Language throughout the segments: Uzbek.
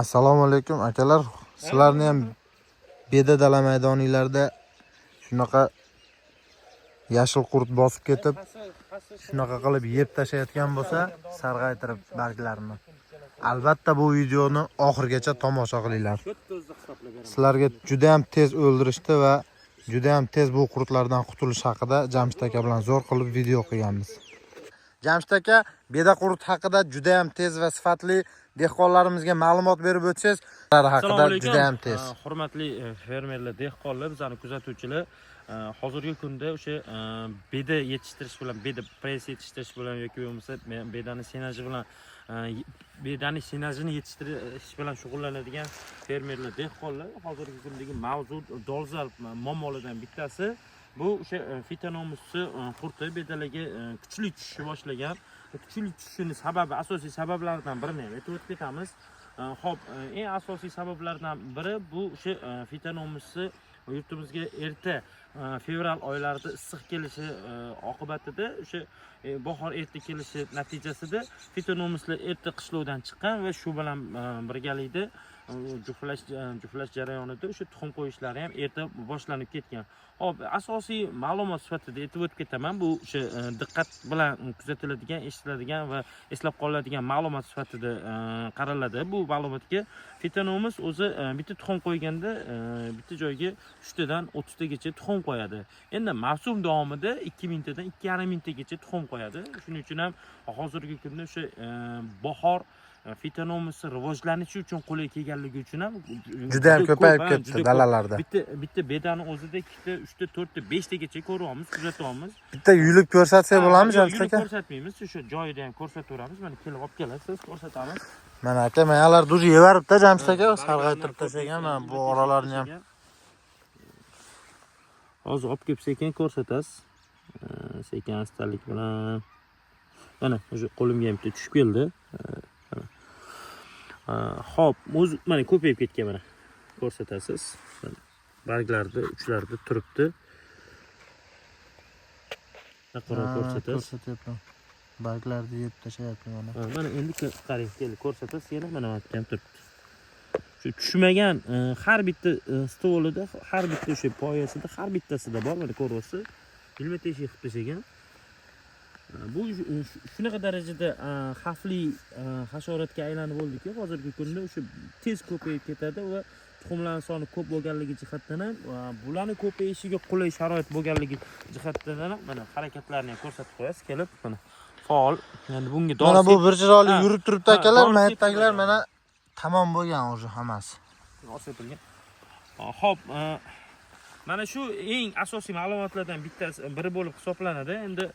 Assalomu alaykum akalar. Sizlarni ham beda dala maydoninglarda shunaqa yashil qurt bosib ketib, shunaqa qilib yeb tashlayotgan bo'lsa, sarg'aytirib barglarini. Albatta bu videoni oxirigacha tomosha qilinglar. Sizlarga juda ham tez o'ldirishdi va juda ham tez bu qurtlardan qutulish haqida Jamshid aka bilan zo'r qilib video qilganmiz. Jamshid aka beda qurt haqida juda ham tez va sifatli dehqonlarimizga ma'lumot berib o'tsangiz, haqida juda ham tez. Hurmatli fermerlar, dehqonlar, bizani kuzatuvchilar, hozirgi kunda o'sha beda yetishtirish bilan, beda press yetishtirish bilan yoki bo'lmasa bedani senaji bilan bedani senajini yetishtirish bilan shug'ullanadigan fermerlar, dehqonlar hozirgi kundagi mavjud dolzarb muammolardan bittasi bu o'sha fitonomusni qurti bedalarga kuchli tushishni boshlagan. Kuchli tushishining sababi, asosiy sabablaridan birini ham aytib o'tamiz. Xo'p, eng asosiy sabablardan biri bu o'sha fitonomusni yurtimizga erta fevral oylarida issiq kelishi oqibatida o'sha bahor erta kelishi natijasida fitonomuslar erta qishlovdan chiqqan va shu bilan birgalikda juflash jarayonida o'sha tuxum qo'yishlari ham erta boshlanib ketgan. Hop, asosiy ma'lumot sifatida aytib o'tib ketaman. Bu o'sha diqqat bilan kuzatiladigan, eshitiladigan va eslab qolinadigan ma'lumot sifatida qaraladi. Bu ma'lumotga fitonomus o'zi bitta tuxum qo'yganda bitta joyga 3 tadan 30 tagacha tuxum qo'yadi. Endi mavsum davomida 2000 tadan 2,5 mingtagacha tuxum qo'yadi. Shuning uchun ham hozirgi kunda o'sha bahor fitonomusni rivojlanishi uchun qulay kelganligi uchun ham juda ham ko'payib ketdi dalalarda. Bitta bedani o'zida 2 ta, 3 ta, 4 ta, 5 tagacha ko'ryapmiz, kuzatyapmiz. Bitta yulib ko'rsatsak bo'ladimi, Jamshid aka? Ko'rsatmaymiz, o'sha joyida ham ko'rsataveramiz. Mana kelib olib kelasiz, ko'rsatamiz. Mana aka, menalar duj yevaribdi Jamshid aka, sarg'aytirib tashlagan. Mana bu oralarni ham hozir olib kelib sekin ko'rsatasiz. Sekin astalik bilan mana o'sha qo'limga ham tushib keldi. Xo'p, o'zi mana ko'payib ketgan, mana ko'rsatasiz. Barglarda uchlarda turibdi. Naqara ko'rsatasiz. Ko'rsatyapman. Barglarni yeb tashlayapman mana. Mana endi qarang, kelib ko'rsatasiz, yana mana ham turibdi. Shu tushmagan har bitta stolida, har bitta o'sha poyasida, har bittasida bor, mana ko'ryapsiz. Ilma teshik qilib tashlagan. Bu shunaqa darajada xavfli hasharotga aylanib oldiki, hozirgi kunda o'sha tez ko'payib ketadi va tuxumlarning soni ko'p bo'lganligi jihatdan ham, bularning ko'payishiga qulay sharoit bo'lganligi jihatdan ham mana harakatlarni ham ko'rsatib qo'yasiz kelib, mana faol. Endi bunga dori mana bu bir chiroyli yurib turibdi akalar, maytdagilar mana tamom bo'lgan o'zi hammasi. Xo'p, mana shu eng asosiy ma'lumotlardan bittasi biri bo'lib hisoblanadi. Endi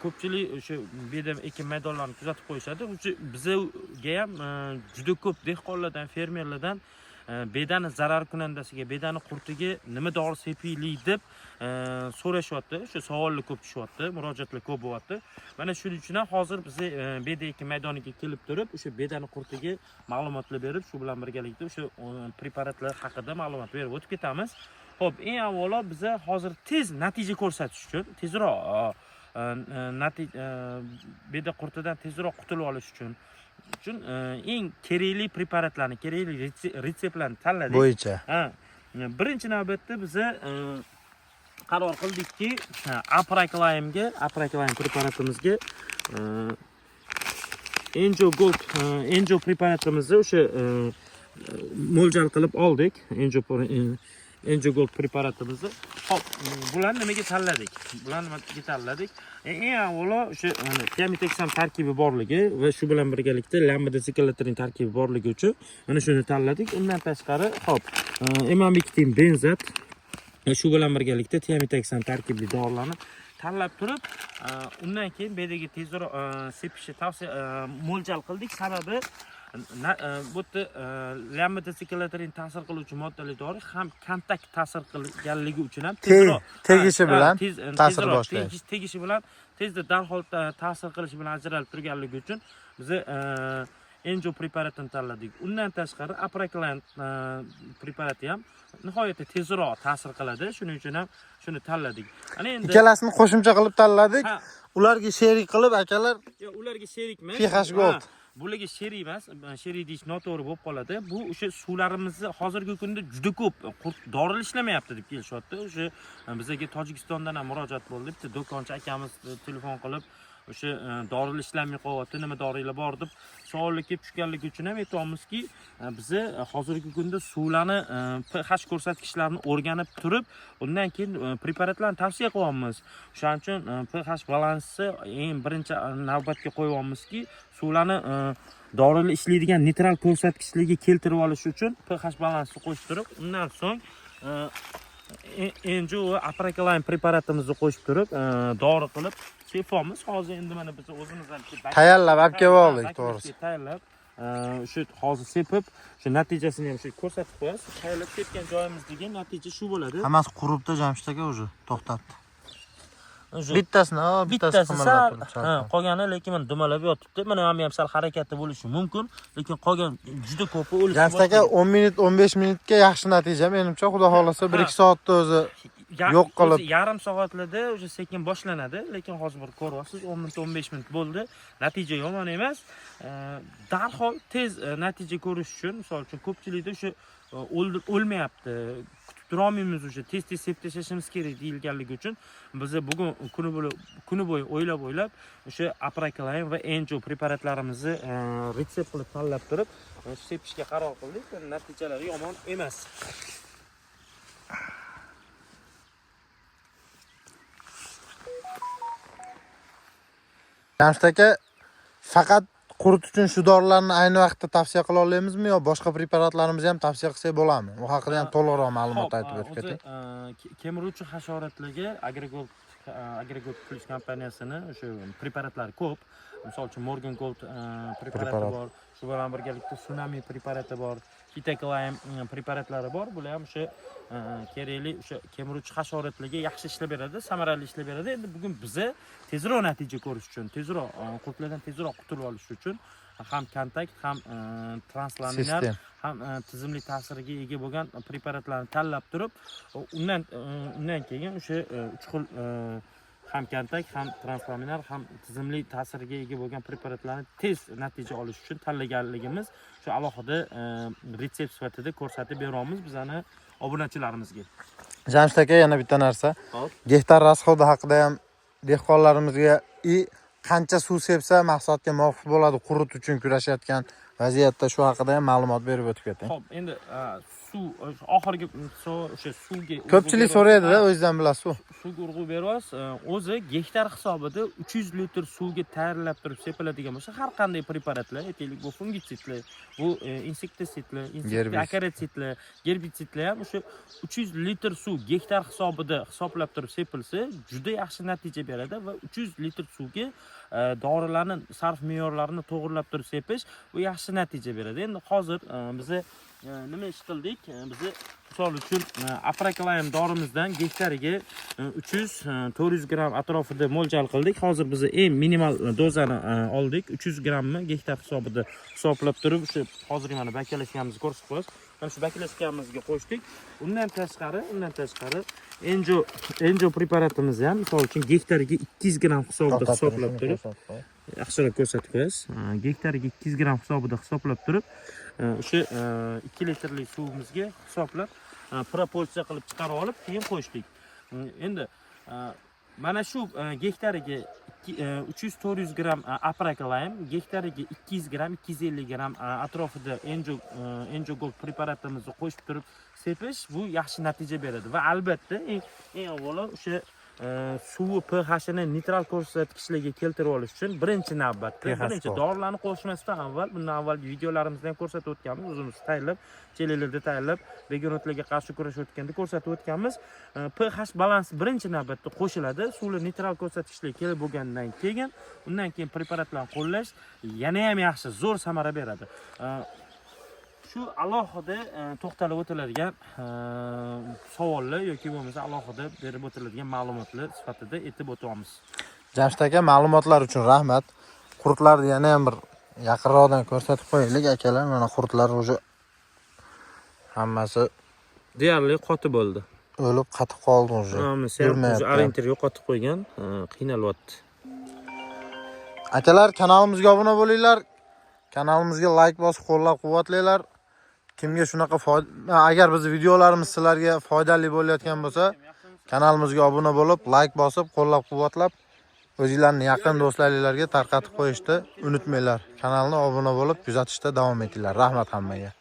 ko'pchilik o'sha beda ekin maydonlarini kuzatib qo'yishadi. Bizga ham juda ko'p dehqonlardan, fermerlardan bedani zarar kunandasiga, bedani qurtiga nima dori sepaylik deb so'rashyapti. O'sha savollar ko'p tushyapti, murojaatlar ko'p bo'lyapti. Mana shuning uchun ham hozir biz beda ekin maydoniga kelib turib, o'sha bedani qurtiga ma'lumotlar berib, shu bilan birgalikda o'sha preparatlar haqida ma'lumot berib o'tib ketamiz. Xo'p, eng avvalo biz hozir tez natija ko'rsatish uchun, tezroq beda qurtidan tezroq qutulib olish uchun eng kerakli preparatlarni, kerakli retseptlarni tanladik. Bo'yicha. Birinchi navbatda biz qaror qildikki, Apricline preparatimizga Enjo preparatimizni o'sha mo'ljal qilib oldik. Enjo Gold preparatimizni. Hop, bularni nimaga tanladik? Eng avvalo o'sha Tiamitex tarkibi borligi va shu bilan birgalikda lambda siklotrin tarkibi borligi uchun mana shuni tanladik. Undan tashqari, hop, Emamectin benzat shu bilan birgalikda Tiamitex tarkibli dorilarni tanlab turib, undan keyin bedaga tezroq sepishni mo'ljal qildik. Sababi bu lambda siklotrin ta'sir qiluvchi moddali dori ham kontakt ta'sir qilganligi uchun ham tezroq tegishi bilan ta'sir boshlaydi. Tegishi bilan tezda darhol ta'sir qilishi bilan ajralib turganligi uchun biz Enjo preparatini tanladik. Undan tashqari Apricline preparati ham nihoyatda tezroq ta'sir qiladi. Shuning uchun ham shuni tanladik. Ana endi ikkalasini qo'shimcha qilib tanladik. Ularga sherik qilib akalar, ularga sherikmi? PH Gold. bularga sherik emas, sherik deyish noto'g'ri bo'lib qoladi. Bu o'sha suvlarimizni hozirgi kunda juda ko'p dorilar ishlamayapti deb kelishyapti. O'sha bizga Tojikistondan ham murojaat bo'ldi. Bitta do'konchi akamiz telefon qilib o'sha dorilar ishlamay qolyapti, nima dorilar bor deb savollar kelib tushganligi uchun ham aytamizki, biz hozirgi kunda suvlarni pH ko'rsatkichlarini o'rganib turib, undan keyin preparatlarni tavsiya qilyapmiz. O'shaning uchun pH balansi eng birinchi navbatga qo'yyapmizki, suvlarni dorilar ishlaydigan neytral ko'rsatkichlarga keltirib olish uchun pH balansini qo'shib turib, undan so'ng Enjo va Apracoline preparatimizni qo'shib turib, dori qilib sepamiz. Hozir endi mana biz o'zimiz ham tayyorlab olib kelib oldik, to'g'risi. Tayyorlab, shu hozir sepib, shu natijasini ham shu ko'rsatib qo'yamiz. Tayyorlab sepgan joyimizdagi natija shu bo'ladi. Hammasi quribdi, Jamshid aka o'zi to'xtatdi. Bittasini sal, qolgani lekin mana dumalab yotibdi. Mana ham sal harakatli bo'lishi mumkin, lekin qolgan juda ko'pi o'lib. Jamshid aka 10 minut, 15 minutga yaxshi natija. Menimcha, xudo xolasa 1-2 soatda o'zi yo'q qilib, yarim soatlarda o'sha sekin boshlanadi, lekin hozir bir ko'ryapsiz, 10 minut, 15 minut bo'ldi. Natija yomon emas. Darhol tez natija ko'rish uchun, misol uchun ko'pchilikda o'sha o'lmayapti, kutib turolmaymiz, o'sha tez sep tashlashimiz kerak deyilganligi uchun biz bugun kuni bo'yi o'ylab o'sha Apracoline va Enjo preparatlarimizni retsept qilib tanlab turib, sepishga qaror qildik. Natijalari yomon emas. Jamshid aka, faqat qurut uchun shu dorilarni ayni vaqtda tavsiya qila olamizmi yo boshqa preparatlarimizni ham tavsiya qilsak bo'ladimi? U haqida ham to'liqroq ma'lumot aytib berib keting. Kemiruvchi hasharotlarga Agregot Plus kompaniyasini o'sha preparatlari ko'p. Misol uchun Morgan Gold preparati bor, shu bilan birgalikda Tsunami preparati bor, Kitacline preparatlari bor. Bular ham o'sha kerakli o'sha kemiruvchi hasharotlarga yaxshi ishlab beradi, samarali ishlab beradi. Endi bugun biza tezroq natija ko'rish uchun, tezroq qurtlardan tezroq qutulib olish uchun ham kontakt, ham translaminar, ham tizimli ta'siriga ega bo'lgan preparatlarni tanlab turib, undan keyin o'sha 3 xil ham kontakt, ham translaminar, ham tizimli ta'siriga ega bo'lgan preparatlarni tez natija olish uchun tanlaganligimiz shu alohida retsept sifatida ko'rsatib beramiz bizani obunachilarimizga. Jamshid aka, yana bitta narsa. Gektar rasxodi haqida ham dehqonlarimizga qancha suv sepsa mahsulotga muvofiq bo'ladi qurut uchun kurashayotgan vaziyatda shu haqida ham ma'lumot berib o'tib keting. Xo'p, endi suv oxirgi o'sha suvga ko'pchilik so'raydi-da, o'zingizdan bilasiz. Suvga urg'u beramiz. O'zi gektar hisobida 300 litr suvga tayyorlab turib sepiladigan bo'lsa, har qanday preparatlar, aytaylik, bu fungitsidlar, bu insektisidlar, akaritsidlar, gerbitsidlar ham o'sha 300 litr suv gektar hisobida hisoblab turib sepilsa, juda yaxshi natija beradi va 300 litr suvga dorilarni sarf me'yorlarini to'g'rilab turib sepish bu yaxshi natija beradi. Endi hozir biz nima ish qildik? Biz misol uchun Apracoline dorimizdan gektariga 300-400 gram atrofida mo'ljal qildik. Hozir biz eng minimal dozani oldik. 300 grammi gektar hisobida hisoblab turib, shu hozir mana bakalashganimizni ko'rsatib qo'yamiz. Mana shu bakalashganimizga qo'shdik. Undan tashqari Enjo preparatimizni ham misol uchun gektariga 200 gram hisobida hisoblab turib, yaxshiroq ko'rsatib qo'yasiz. Gektariga 200 gram hisobida hisoblab turib, o'sha 2 litrlik suvimizga hisoblab proporsiya qilib chiqarib olib, keyin qo'shdik. Endi mana shu gektariga 300-400 gram Apracoline, gektariga 200 gram, 250 gram atrofida Enjo Gold preparatimizni qo'shib turib sepish bu yaxshi natija beradi va albatta eng avvalo o'sha suvi pH'ini neytral ko'rsatkichlarga keltirib olish uchun birinchi navbatda dorilarni qo'shmasdan avval, bundan avvalgi videolarimizda ham ko'rsatib o'tganmiz, o'zimiz tayyorlab, chelaklarda tayyorlab, begonotlarga qarshi kurashayotganda ko'rsatib o'tganmiz. pH balansi birinchi navbatda qo'shiladi. Suvlar neytral ko'rsatkichlarga kelib bo'lgandan keyin, undan keyin preparatlarni qo'llash yana ham yaxshi, zo'r samara beradi. Shu alohida to'xtalib o'tiladigan savollar yoki bo'lmasa alohida berib o'tiladigan ma'lumotlar sifatida aytib o'tamiz. Jamshid aka, ma'lumotlar uchun rahmat. Qurtlarni yana ham bir yaqinroqdan ko'rsatib qo'yaylik akalar. Mana qurtlar o'zi hammasi deyarli qotib bo'ldi. O'lib qatib qoldi o'zi. Yurmayapti. Orientir yo'qotib qo'ygan, qiynalyapti. Akalar, kanalimizga obuna bo'linglar. Kanalimizga like bosib qo'llab-quvvatlanglar. Kimga shunaqa agar bizning videolarimiz sizlarga foydali bo'layotgan bo'lsa, kanalimizga obuna bo'lib, like bosib, qo'llab-quvvatlab, o'zingizlarning yaqin do'stlaringizga tarqatib qo'yishni unutmanglar. Kanalni obuna bo'lib, kuzatishda davom etinglar. Rahmat hammaga.